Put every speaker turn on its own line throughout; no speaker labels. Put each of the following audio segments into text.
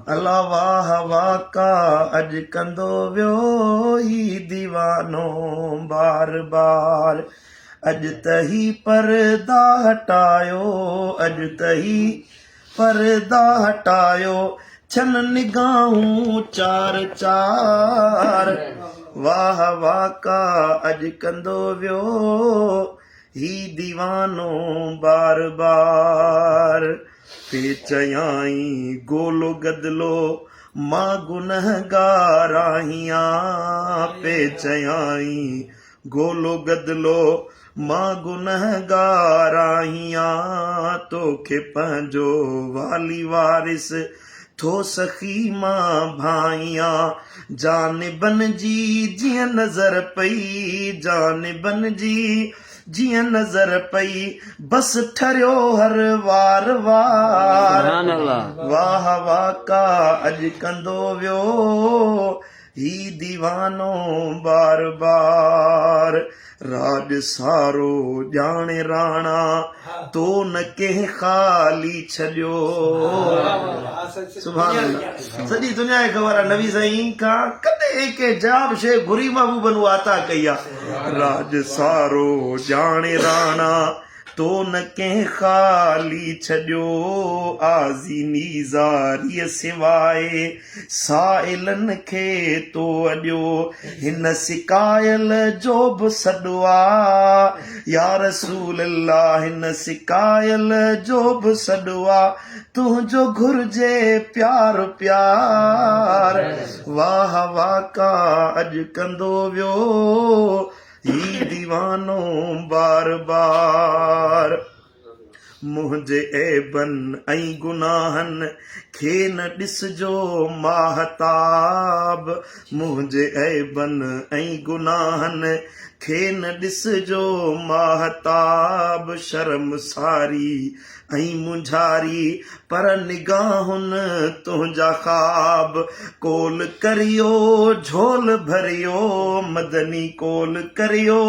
अला वाह वाका अज कंदो वियो ही दीवानो बार बार। अज तही पर्दा हटायो, अज तही पर्दा हटायो, छन निगाहूं चार चार। वाह वाका अज कंदो वियो ही दीवानो बार बार। पे चयाई गोलो गदलो मां गुनहगार आहियां, पे चयाई गोलो गदलो मां गुनहगार आहियां। तोखे पंहिंजो वाली वारिस थो सखी मां भाइयां। जानिबन जी जीअं नज़र पई, जानिबन जी जीअं नज़र पई, बस ठरियो हर वार वार। वाह वाका अज कंदो वियो ही दीवानो बार बार। राज सारो ॼाणे राणा तो न कंहिं ख़ाली छॾियो। सुभाणे सॼी दुनिया खे ख़बर आहे नबी साईं खां कॾहिं के जवाब शइ घुरी महबूबन अता कई आहे। राज सारो ॼाणे राणा तो न कंहिं ख़ाली छॾियो। आज़ीनी ज़ारीअ सिवाए साइलनि खे तो अॼो। हिन सिकायल जो बि सॾु आहे या रसूल अल्लाह, हिन सिकायल जो बि सॾु आहे तुंहिंजो घुर्जे प्यार प्यार। वाह वाका अॼु कंदो वियो ही दीवानो बार बार। मुंहिंजे ऐबन ऐं गुनाहन खे न ॾिसजो माहताब। मुंहिंजे ऐबन ऐं गुनाहन खे न ॾिसजो माहताब। शर्म सारी ऐं मुंझारी पर निगाहुनि तुंहिंजा ख़्वाब। कोल करियो झोल भरियो मदनी, कोल करियो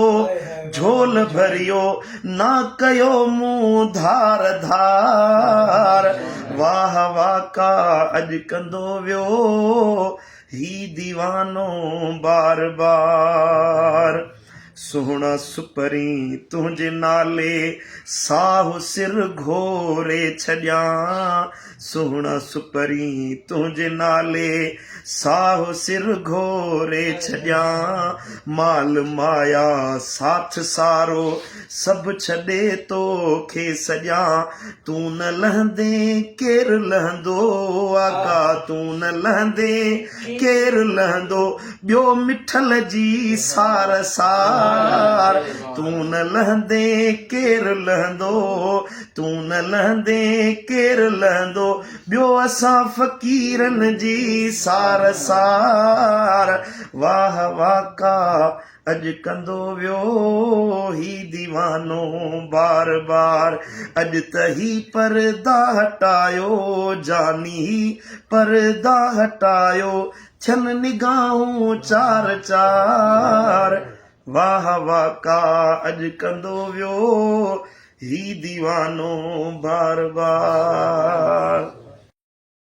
झोल भरियो, ना कयो मुंहुं धार धार। वाह वाका अज कंदो वियो ही दीवानो बार बार। सोहणा सुपरी तुंहिंजे नाले साहु सिर घोरे छॾियां। सोहणा सुपरी तुंहिंजे नाले साहु सिर घोरे छॾियां। माल माया साथ सारो सभु छॾे तोखे सॼां। तूं न लहंदे केरु लहंदो आका, तूं न लहंदे केरु लहंदो। ॿियो मिठल जी सार सार। तूं न लहंदे केरु लहंदो, तूं न लहंदे केरु लहंदो। ॿियो असां फ़कीरनि जी सार सार। वाह वाका अॼु कंदो वियो ही दीवानो बार बार। अॼु त ही पर्दा हटायो, जानी ही पर्दा हटायो, छन निगाहूं चार चार। वाह वाका अॼु कंदो वियो ही दीवानो बार बार।